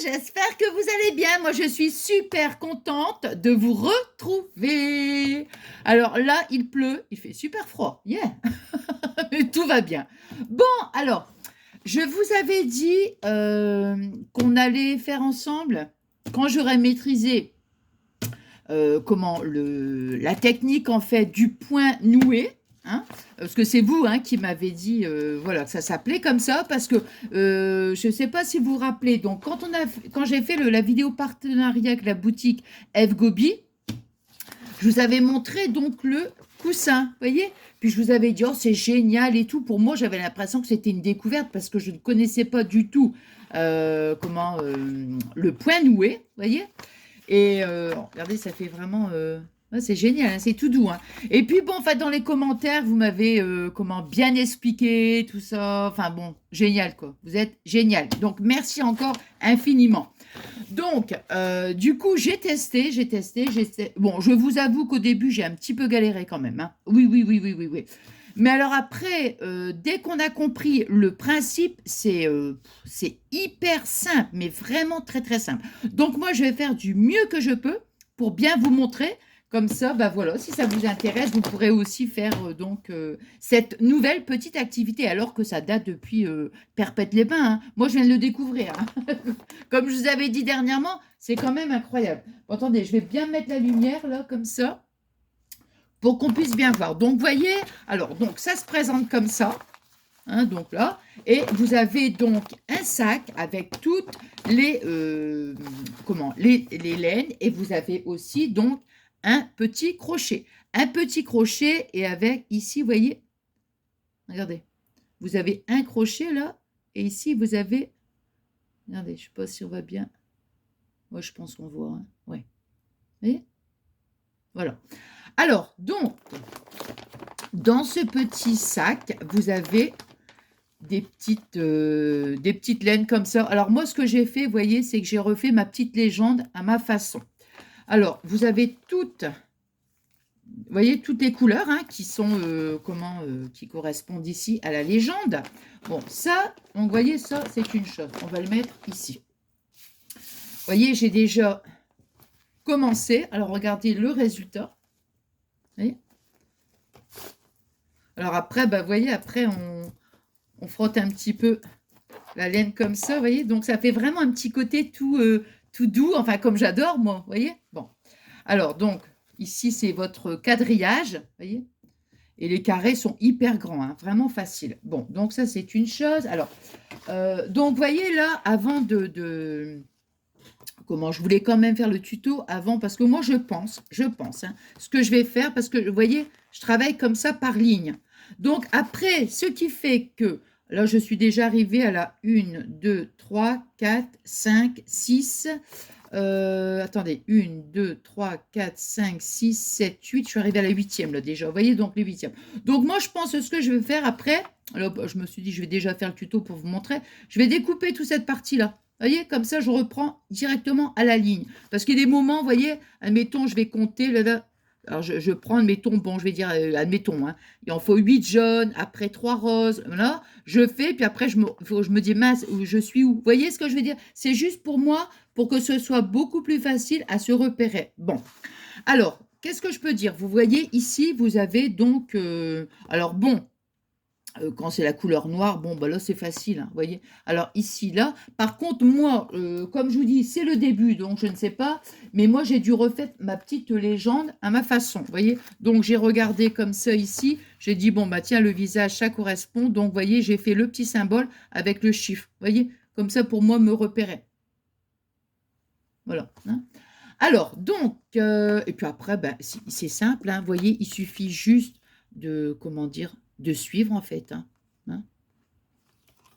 j'espère que vous allez bien. Moi, je suis super contente de vous retrouver. Alors là, il pleut, il fait super froid. Yeah, mais tout va bien. Bon, alors, je vous avais dit qu'on allait faire ensemble, quand j'aurai maîtrisé la technique en fait du point noué. Hein, parce que c'est vous qui m'avez dit voilà, que ça s'appelait comme ça, parce que je ne sais pas si vous vous rappelez, donc quand j'ai fait la vidéo partenariat avec la boutique F Gobi, je vous avais montré donc le coussin, vous voyez. Puis je vous avais dit, oh c'est génial et tout. Pour moi, j'avais l'impression que c'était une découverte parce que je ne connaissais pas du tout le point noué, vous voyez. Et regardez, ça fait vraiment... c'est génial, hein, c'est tout doux. Hein. Et puis, bon, enfin, dans les commentaires, vous m'avez bien expliqué tout ça. Enfin, bon, génial, quoi. Vous êtes génial. Donc, merci encore infiniment. Donc, du coup, j'ai testé. Bon, je vous avoue qu'au début, j'ai un petit peu galéré quand même. Hein. Oui. Mais alors après, dès qu'on a compris le principe, c'est hyper simple, mais vraiment très très simple. Donc moi, je vais faire du mieux que je peux pour bien vous montrer. Comme ça, bah voilà, si ça vous intéresse, vous pourrez aussi faire cette nouvelle petite activité, alors que ça date depuis Perpète-les-Bains. Hein. Moi, je viens de le découvrir. Hein. Comme je vous avais dit dernièrement, c'est quand même incroyable. Bon, attendez, je vais bien mettre la lumière là, comme ça, pour qu'on puisse bien voir. Donc, vous voyez, alors, donc, ça se présente comme ça, hein, donc là, et vous avez donc un sac avec toutes les, les laines, et vous avez aussi donc un petit crochet. Un petit crochet, et avec, ici, vous voyez, regardez, vous avez un crochet là, et ici, vous avez, regardez, je ne sais pas si on va bien, moi, je pense qu'on voit, hein. Ouais, vous voyez, voilà. Alors, donc, dans ce petit sac, vous avez des petites laines comme ça. Alors, moi, ce que j'ai fait, vous voyez, c'est que j'ai refait ma petite légende à ma façon. Alors, vous avez toutes, vous voyez, toutes les couleurs qui sont, qui correspondent ici à la légende. Bon, ça, donc, vous voyez, ça, c'est une chose. On va le mettre ici. Vous voyez, j'ai déjà commencé. Alors, regardez le résultat. Vous voyez ? Alors après, bah, vous voyez, après, on frotte un petit peu la laine comme ça, vous voyez. Donc, ça fait vraiment un petit côté tout doux, enfin, comme j'adore, moi, vous voyez. Bon, alors, donc, ici, c'est votre quadrillage, vous voyez. Et les carrés sont hyper grands, hein, vraiment facile. Bon, donc ça, c'est une chose. Alors, donc, vous voyez, là, avant comment je voulais quand même faire le tuto avant, parce que moi, je pense, hein, ce que je vais faire, parce que, vous voyez, je travaille comme ça par ligne. Donc, après, ce qui fait que, là, je suis déjà arrivée à la 1, 2, 3, 4, 5, 6. Attendez, 1, 2, 3, 4, 5, 6, 7, 8. Je suis arrivée à la 8e, là, déjà. Vous voyez, donc les 8e. Donc, moi, je pense que ce que je vais faire après, alors, je me suis dit, je vais déjà faire le tuto pour vous montrer. Je vais découper toute cette partie-là. Vous voyez, comme ça, je reprends directement à la ligne. Parce qu'il y a des moments, vous voyez, admettons, je vais compter, là. Alors, je prends, admettons, bon, je vais dire, admettons, hein, il en faut 8 jaunes, après 3 roses, voilà, je fais, puis après, je me dis, mince, je suis où? Vous voyez ce que je veux dire? C'est juste pour moi, pour que ce soit beaucoup plus facile à se repérer. Bon, alors, qu'est-ce que je peux dire? Vous voyez, ici, vous avez donc, alors bon, quand c'est la couleur noire, bon, bah là, c'est facile, hein, vous voyez. Alors, ici, là, par contre, moi, comme je vous dis, c'est le début, donc je ne sais pas, mais moi, j'ai dû refaire ma petite légende à ma façon, vous voyez. Donc, j'ai regardé comme ça ici, j'ai dit, bon, bah tiens, le visage, ça correspond, donc, vous voyez, j'ai fait le petit symbole avec le chiffre, vous voyez, comme ça, pour moi, me repérer. Voilà, hein. Alors, donc, et puis après, ben, c'est simple, hein, vous voyez, il suffit juste de, comment dire, de suivre, en fait, hein. Vous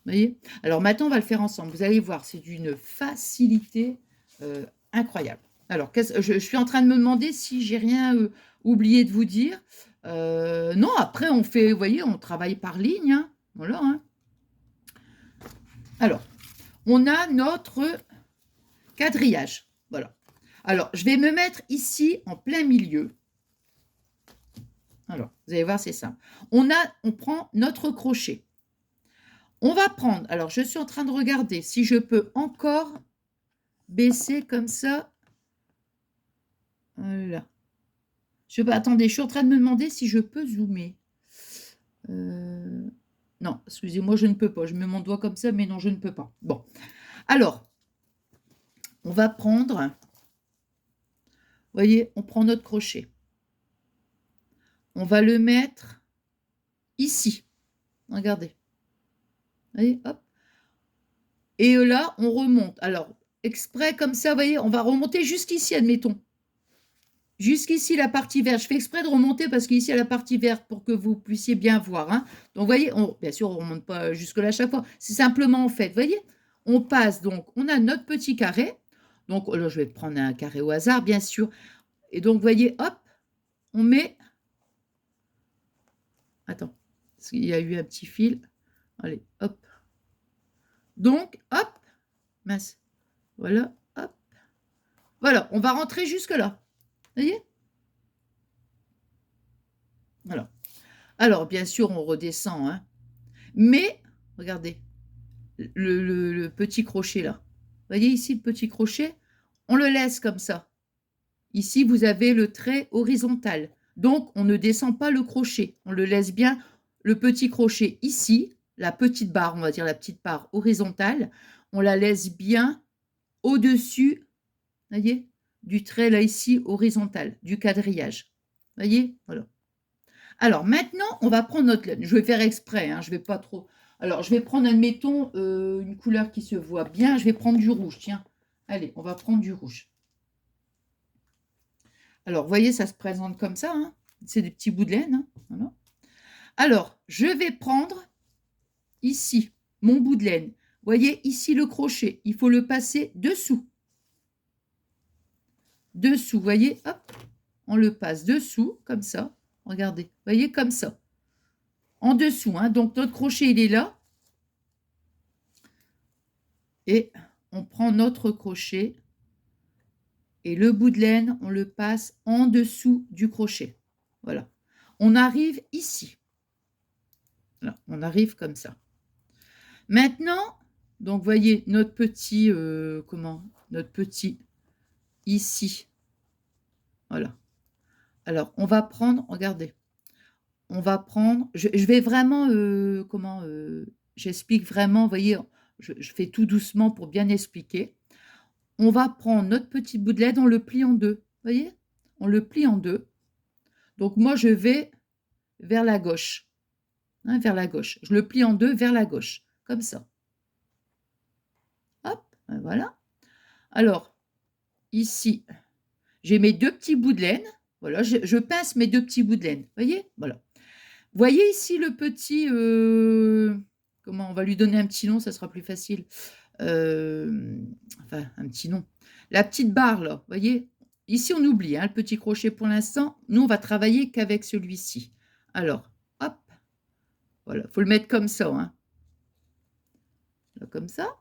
voyez? Alors maintenant, on va le faire ensemble. Vous allez voir, c'est d'une facilité incroyable. Alors, je suis en train de me demander si j'ai rien oublié de vous dire. Non, après, on fait, vous voyez, on travaille par ligne, hein. Voilà, hein. Alors, on a notre quadrillage. Voilà. Alors, je vais me mettre ici en plein milieu. Alors, vous allez voir, c'est simple. On prend notre crochet. On va prendre, alors je suis en train de regarder si je peux encore baisser comme ça. Voilà. Je sais pas, attendez, je suis en train de me demander si je peux zoomer. Non, excusez-moi, je ne peux pas. Je mets mon doigt comme ça, mais non, je ne peux pas. Bon, alors, on va prendre, vous voyez, on prend notre crochet. On va le mettre ici. Regardez. Vous voyez, hop. Et là, on remonte. Alors, exprès comme ça, vous voyez, on va remonter jusqu'ici, admettons. Jusqu'ici, la partie verte. Je fais exprès de remonter parce qu'ici, il y a la partie verte pour que vous puissiez bien voir. Hein. Donc, vous voyez, bien sûr, on ne remonte pas jusque-là à chaque fois. C'est simplement, en fait, vous voyez, on passe, donc, on a notre petit carré. Donc, là, je vais prendre un carré au hasard, bien sûr. Et donc, vous voyez, hop, on met... Attends, parce qu'il y a eu un petit fil. Allez, hop. Donc, hop, mince. Voilà, hop. Voilà, on va rentrer jusque-là. Vous voyez? Voilà. Alors, bien sûr, on redescend. Hein. Mais, regardez, le petit crochet là. Vous voyez ici le petit crochet? On le laisse comme ça. Ici, vous avez le trait horizontal. Donc, on ne descend pas le crochet. On le laisse bien, le petit crochet ici, la petite barre, on va dire la petite barre horizontale. On la laisse bien au-dessus, vous voyez, du trait là ici horizontal, du quadrillage. Vous voyez? Voilà. Alors maintenant, on va prendre notre laine. Je vais faire exprès, hein, je vais pas trop. Alors, je vais prendre, admettons, une couleur qui se voit bien. Je vais prendre du rouge, tiens. Allez, on va prendre du rouge. Alors, vous voyez, ça se présente comme ça. Hein. C'est des petits bouts de laine. Hein. Voilà. Alors, je vais prendre ici mon bout de laine. Vous voyez, ici le crochet. Il faut le passer dessous. Dessous, vous voyez, hop, on le passe dessous, comme ça. Regardez, vous voyez, comme ça. En dessous, hein. Donc notre crochet, il est là. Et on prend notre crochet. Et le bout de laine, on le passe en dessous du crochet. Voilà. On arrive ici. Là, on arrive comme ça. Maintenant, donc voyez notre petit, notre petit ici. Voilà. Alors, on va prendre, regardez, on va prendre, je vais vraiment, j'explique vraiment, vous voyez, je fais tout doucement pour bien expliquer. On va prendre notre petit bout de laine, on le plie en deux, vous voyez, on le plie en deux. Donc, moi, je vais vers la gauche, hein, vers la gauche. Je le plie en deux vers la gauche, comme ça. Hop, voilà. Alors, ici, j'ai mes deux petits bouts de laine. Voilà, je pince mes deux petits bouts de laine. Vous voyez? Voilà. Voyez ici le petit... comment on va lui donner un petit nom, ça sera plus facile. Enfin, un petit nom. La petite barre, là, vous voyez? Ici, on oublie hein, le petit crochet pour l'instant. Nous, on va travailler qu'avec celui-ci. Alors, hop. Voilà, il faut le mettre comme ça. Hein. Là, comme ça.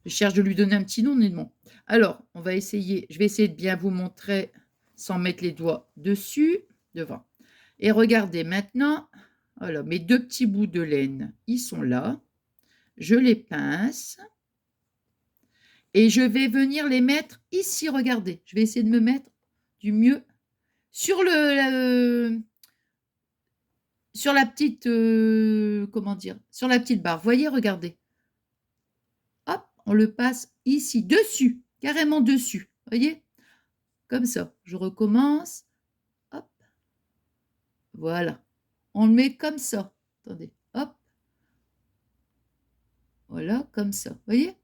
Je cherche de lui donner un petit nom, mais bon. Alors, on va essayer, je vais essayer de bien vous montrer sans mettre les doigts dessus, devant. Et regardez maintenant, voilà, mes deux petits bouts de laine, ils sont là. Je les pince. Et je vais venir les mettre ici, regardez. Je vais essayer de me mettre du mieux sur sur la petite, comment dire, sur la petite barre. Voyez, regardez. Hop, on le passe ici, dessus, carrément dessus. Voyez? Comme ça. Je recommence. Hop. Voilà. On le met comme ça. Attendez. Hop. Voilà, comme ça. Voyez?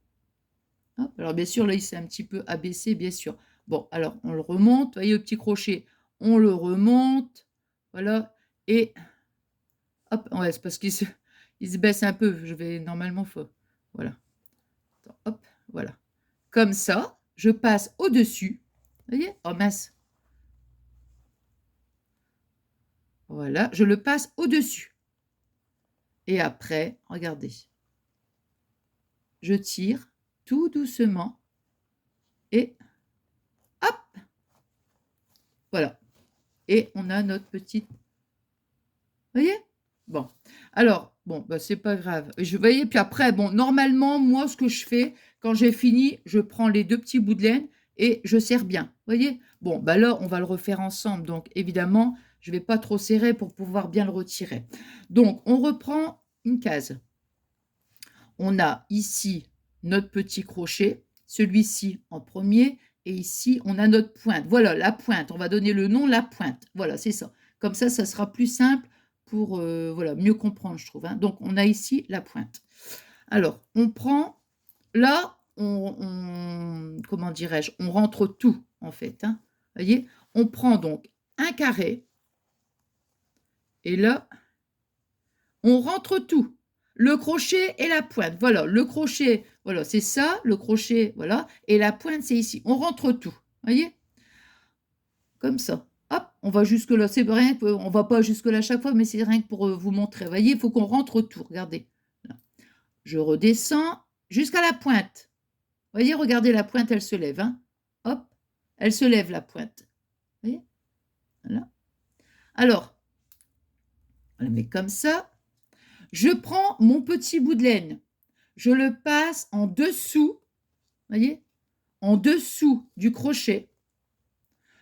Hop. Alors, bien sûr, là, il s'est un petit peu abaissé, bien sûr. Bon, alors, on le remonte. Voyez le petit crochet? On le remonte. Voilà. Et hop. Ouais, c'est parce il se baisse un peu. Je vais normalement... Voilà. Attends, hop. Voilà. Comme ça. Je passe au-dessus. Voyez? Oh mince. Voilà, je le passe au-dessus. Et après, regardez. Je tire tout doucement. Et hop. Voilà. Et on a notre petite... Vous voyez? Bon. Alors, bon, bah, c'est pas grave. Vous voyez, puis après, bon, normalement, moi, ce que je fais, quand j'ai fini, je prends les 2 petits bouts de laine et je serre bien, voyez? Bon, bah, là, on va le refaire ensemble, donc évidemment, je ne vais pas trop serrer pour pouvoir bien le retirer. Donc, on reprend une case. On a ici notre petit crochet, celui-ci en premier, et ici, on a notre pointe. Voilà, la pointe. On va donner le nom, la pointe. Voilà, c'est ça. Comme ça sera plus simple pour voilà, mieux comprendre, je trouve. Hein. Donc, on a ici la pointe. Alors, on prend, là, comment dirais-je, on rentre tout, en fait. Hein. Vous voyez, on prend donc un carré, et là, on rentre tout. Le crochet et la pointe. Voilà, le crochet, voilà, c'est ça, le crochet, voilà, et la pointe, c'est ici. On rentre tout, voyez? Comme ça. Hop, on va jusque-là. C'est rien, on va pas jusque-là chaque fois, mais c'est rien que pour vous montrer. Voyez, il faut qu'on rentre tout. Regardez. Là. Je redescends jusqu'à la pointe. Voyez, regardez, la pointe, elle se lève. Hein. Hop, elle se lève, la pointe. Voyez? Voilà. Alors, on la met comme ça. Je prends mon petit bout de laine, je le passe en dessous, voyez, en dessous du crochet.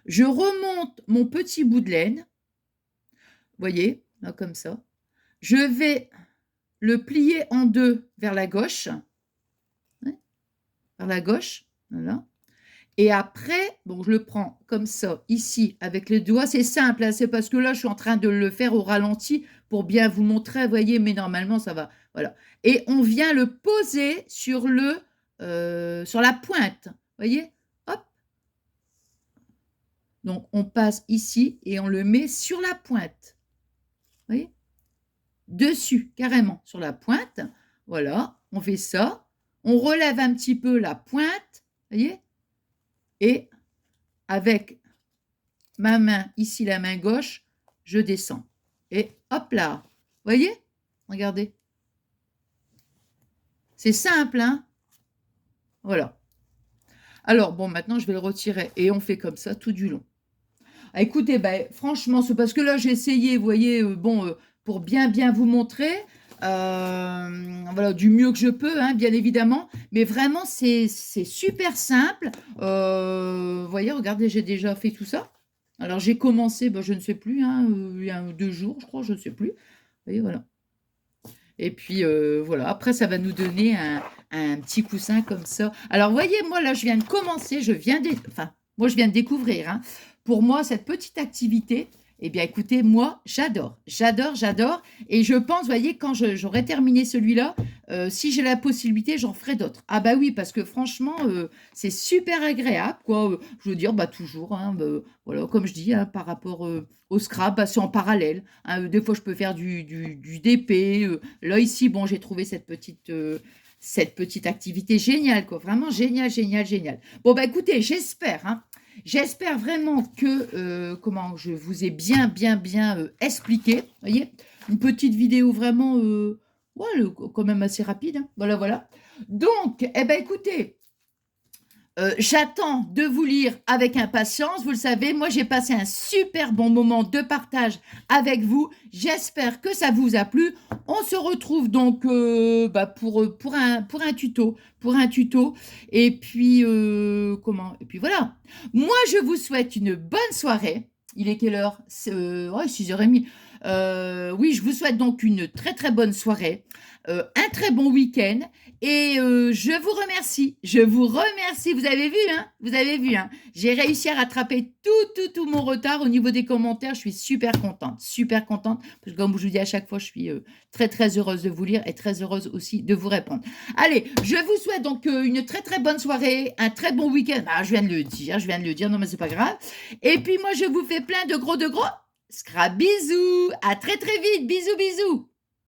Je remonte mon petit bout de laine, voyez, là comme ça. Je vais le plier en deux vers la gauche, vers la gauche, voilà. Et après, bon, je le prends comme ça, ici, avec les doigts. C'est simple, hein, c'est parce que là, je suis en train de le faire au ralenti pour bien vous montrer, vous voyez, mais normalement, ça va. Voilà. Et on vient le poser sur sur la pointe, vous voyez, hop. Donc, on passe ici et on le met sur la pointe, vous voyez, dessus, carrément, sur la pointe. Voilà, on fait ça. On relève un petit peu la pointe, vous voyez, et avec ma main, ici la main gauche, je descends. Et hop là, voyez? Regardez. C'est simple, hein? Voilà. Alors, bon, maintenant, je vais le retirer. Et on fait comme ça tout du long. Ah, écoutez, ben, franchement, c'est parce que là, j'ai essayé, vous voyez, bon, pour bien vous montrer. Voilà, du mieux que je peux, hein, bien évidemment. Mais vraiment, c'est super simple. Vous voyez, regardez, j'ai déjà fait tout ça. Alors, j'ai commencé, ben, je ne sais plus, hein, il y a 2 jours, je crois, je ne sais plus. Vous voyez, voilà. Et puis, voilà, après, ça va nous donner un petit coussin comme ça. Alors, vous voyez, moi, là, je viens de commencer, enfin, moi, je viens de découvrir, hein. Pour moi, cette petite activité, eh bien, écoutez, moi, j'adore, j'adore, j'adore. Et je pense, vous voyez, quand j'aurai terminé celui-là, si j'ai la possibilité, j'en ferai d'autres. Ah bah oui, parce que franchement, c'est super agréable, quoi. Je veux dire, bah toujours, hein, voilà, comme je dis, hein, par rapport au scrap, bah, c'est en parallèle. Hein, des fois, je peux faire du DP. Là, ici, bon, j'ai trouvé cette petite activité géniale, quoi. Vraiment génial, génial, génial. Bon, bah écoutez, j'espère, hein. J'espère vraiment que comment je vous ai bien expliqué. Vous voyez, une petite vidéo vraiment, ouais, quand même assez rapide. Hein. Voilà, voilà. Donc, eh ben, écoutez, j'attends de vous lire avec impatience. Vous le savez, moi, j'ai passé un super bon moment de partage avec vous. J'espère que ça vous a plu. On se retrouve donc bah, pour un tuto. Pour un tuto. Et puis, comment? Et puis voilà. Moi, je vous souhaite une bonne soirée. Il est quelle heure? Ouais, 6h30. Oui, je vous souhaite donc une très bonne soirée, un très bon week-end et je vous remercie. Je vous remercie. Vous avez vu, hein? Vous avez vu, hein? J'ai réussi à rattraper tout mon retard au niveau des commentaires. Je suis super contente, parce que comme je vous dis à chaque fois, je suis très heureuse de vous lire et très heureuse aussi de vous répondre. Allez, je vous souhaite donc une très bonne soirée, un très bon week-end. Ah, je viens de le dire, non mais c'est pas grave. Et puis moi, je vous fais plein de gros scrap bisous. À très vite. Bisous.